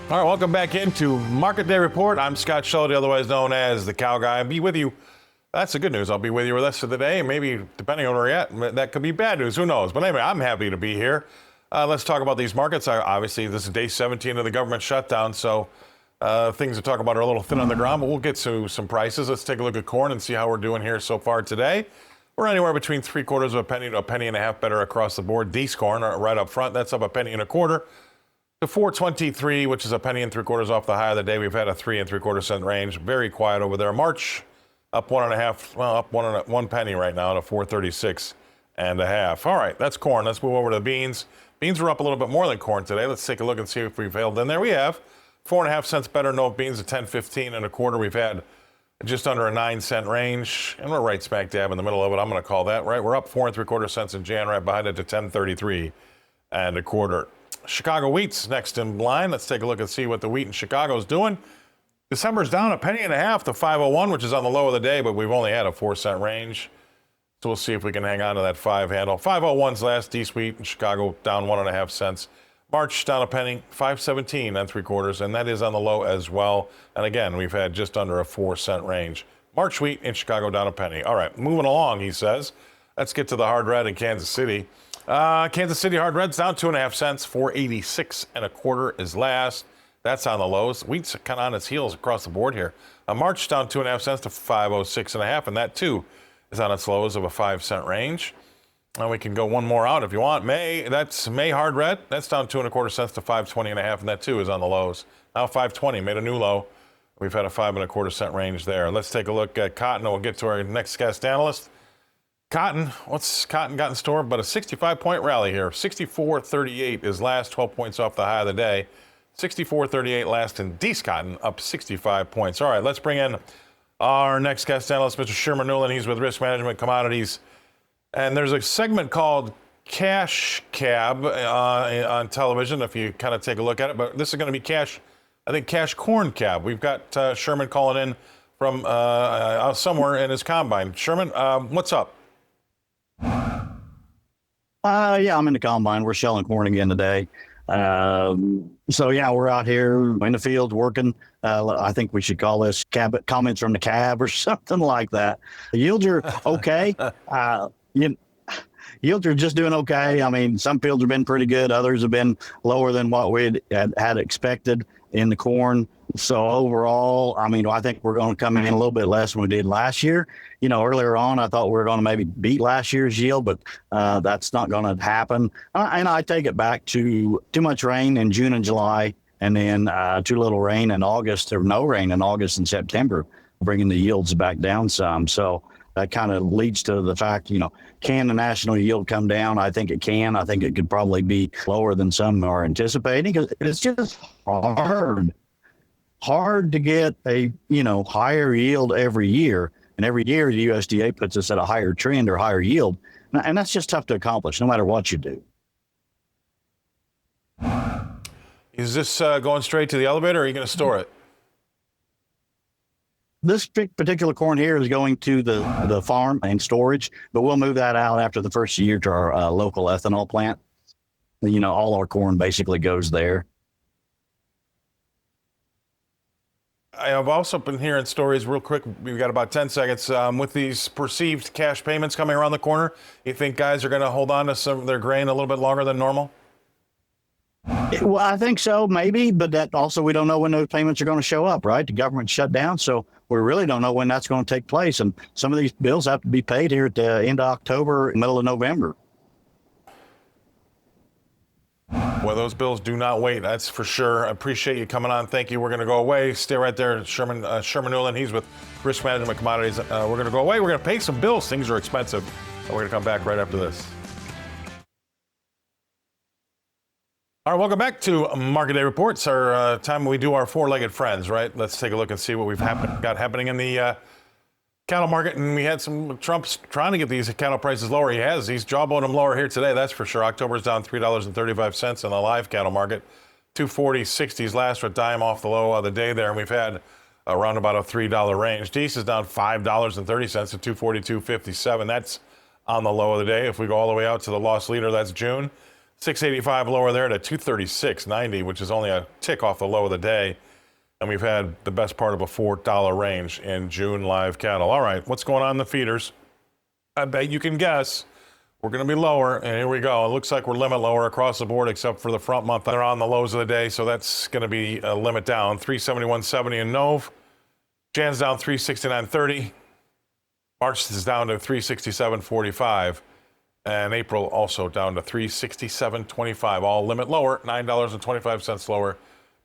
All right, welcome back into Market Day Report. I'm Scott Shellady, otherwise known as the Cow Guy. I'll be with you. That's the good news. I'll be with you the rest of the day. Maybe, depending on where you're at, that could be bad news. Who knows? But anyway, I'm happy to be here. Let's talk about these markets. Obviously, this is day 17 of the government shutdown, so things to talk about are a little thin on the ground, but we'll get to some prices. Let's take a look at corn and see how we're doing here so far today. We're anywhere between 3/4 of a penny to a penny and a half better across the board. Dees corn right up front, that's up a penny and a quarter to 4.23, which is a penny and 3/4 off the high of the day. We've had a 3 3/4 cent range. Very quiet over there. March up 1.5, well, up 1 penny right now to 4.36 and a half. All right, that's corn. Let's move over to the beans. Beans are up a little bit more than corn today. Let's take a look and see if we've held in there. We have 4.5 cents better. No beans at 10.15 and a quarter. We've had just under a 9-cent range, and we're right smack dab in the middle of it. I'm going to call that right. We're up 4 3/4 cents in Jan, right behind it to 10.33 and a quarter. Chicago wheat's next in line. Let's take a look and see what the wheat in Chicago is doing. December's down a penny and a half to 5.01, which is on the low of the day, but we've only had a 4-cent range. So we'll see if we can hang on to that 5 handle. 5.01's last. Dees wheat in Chicago down 1.5 cents. March down a penny, 5.17 and 3/4, and that is on the low as well. And again, we've had just under a 4-cent range. March wheat in Chicago down a penny. All right, moving along, he says. Let's get to the hard red in Kansas City. Kansas City hard red's down 2.5 cents. 4.86 and a quarter is last. That's on the lows. Wheat's kind of on its heels across the board here. March down 2.5 cents to 5.06 and a half, and that too is on its lows of a 5-cent range. And we can go one more out if you want. That's May hard red. That's down 2 1/4 cents to 5.20 and a half, and that too is on the lows. Now 5.20 made a new low. We've had a 5 1/4 cent range there. Let's take a look at cotton, and we'll get to our next guest analyst. Cotton, what's cotton got in store? But a 65-point rally here. 64.38 is last, 12 points off the high of the day. 64.38 last in Dees cotton, up 65 points. All right, let's bring in our next guest analyst, Mr. Sherman Newlin. He's with Risk Management Commodities. And there's a segment called Cash Cab on television, if you kind of take a look at it. But this is going to be Cash Corn Cab. We've got Sherman calling in from somewhere in his combine. Sherman, what's up? Yeah, I'm in the combine. We're shelling corn again today. So yeah, we're out here in the field working. I think we should call this comments from the cab or something like that. The yields are okay. Yields are just doing okay. I mean, some fields have been pretty good. Others have been lower than what we had expected in the corn. So overall, I mean, I think we're going to come in a little bit less than we did last year. You know, earlier on, I thought we were going to maybe beat last year's yield, but that's not going to happen. And I take it back to too much rain in June and July, and then too little rain in August, or no rain in August and September, bringing the yields back down some. So that kind of leads to the fact, you know, can the national yield come down? I think it can. I think it could probably be lower than some are anticipating, because it's just hard to get a, you know, higher yield every year. And every year the USDA puts us at a higher trend or higher yield. And that's just tough to accomplish no matter what you do. Is this going straight to the elevator, or are you going to store it? This particular corn here is going to the farm and storage, but we'll move that out after the first year to our local ethanol plant. You know, all our corn basically goes there. I have also been hearing stories real quick. We've got about 10 seconds. With these perceived cash payments coming around the corner, you think guys are going to hold on to some of their grain a little bit longer than normal? Well, I think so, maybe, but that also, we don't know when those payments are going to show up, right? The government shut down, so we really don't know when that's going to take place. And some of these bills have to be paid here at the end of October, middle of November. Well, those bills do not wait, that's for sure. I appreciate you coming on. Thank you. We're going to go away. Stay right there. Sherman Newlin, he's with Risk Management Commodities. We're going to go away. We're going to pay some bills. Things are expensive. We're going to come back right after this. All right, welcome back to Market Day Reports, our time when we do our four-legged friends, right? Let's take a look and see what we've got happening in the cattle market. And we had some Trump's trying to get these cattle prices lower. He has. He's jawboned them lower here today, that's for sure. October's down $3.35 in the live cattle market. 240.60s last, a dime off the low of the day there. And we've had around about a $3 range. Dees is down $5.30 to 242.57. That's on the low of the day. If we go all the way out to the loss leader, that's June. 685 lower there to 236.90, which is only a tick off the low of the day. And we've had the best part of a $4 range in June live cattle. All right, what's going on in the feeders? I bet you can guess. We're going to be lower, and here we go. It looks like we're limit lower across the board, except for the front month. They're on the lows of the day, so that's going to be a limit down. 371.70 in Nove. Jan's down 369.30. March is down to 367.45. And April also down to 367.25. All limit lower, $9.25 lower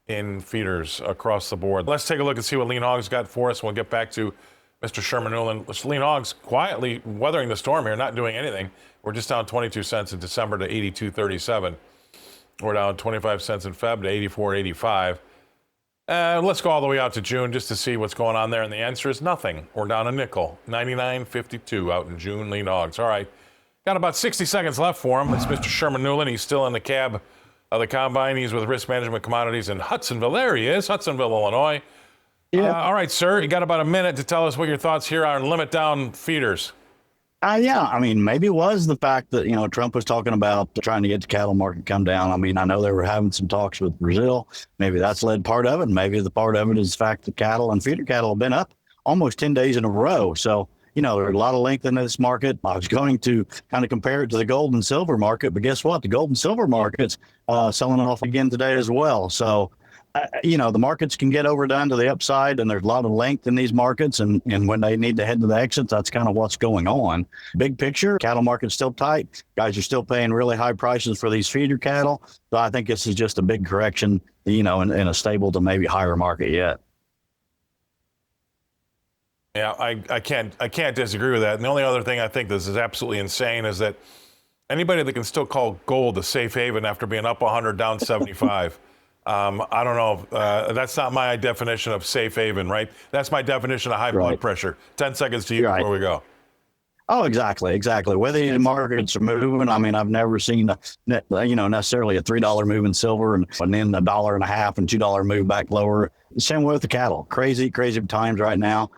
in feeders across the board. Let's take a look and see what lean hogs got for us. We'll get back to Mr. Sherman Newlin. Lean hogs quietly weathering the storm here, not doing anything. We're just down 22 cents in December to 82.37. We're down 25 cents in Feb to 84.85. Let's go all the way out to June just to see what's going on there. And the answer is nothing. We're down a nickel, 99.52 out in June lean hogs. All right. Got about 60 seconds left for him. It's Mr. Sherman Newlin. He's still in the cab of the combine. He's with Risk Management Commodities in Hudsonville. There he is, Hudsonville, Illinois. Yeah. All right, sir. You got about a minute to tell us what your thoughts here are on limit down feeders. Yeah, I mean, maybe it was the fact that, Trump was talking about trying to get the cattle market come down. I mean, I know they were having some talks with Brazil. Maybe that's led part of it. Maybe the part of it is the fact that cattle and feeder cattle have been up almost 10 days in a row. So, there's a lot of length in this market. I was going to kind of compare it to the gold and silver market, but guess what? The gold and silver market's selling off again today as well. So, the markets can get overdone to the upside, and there's a lot of length in these markets. And when they need to head to the exits, that's kind of what's going on. Big picture, cattle market's still tight. Guys are still paying really high prices for these feeder cattle. So I think this is just a big correction, in a stable to maybe higher market yet. Yeah, I can't disagree with that. And the only other thing I think this is absolutely insane is that anybody that can still call gold a safe haven after being up 100, down 75. I don't know. That's not my definition of safe haven, right? That's my definition of high blood pressure. 10 seconds to you before we go. Oh, exactly. Whether the markets are moving, I mean, I've never seen, necessarily a $3 move in silver and then $1.50 and $2 move back lower. Same way with the cattle. Crazy times right now.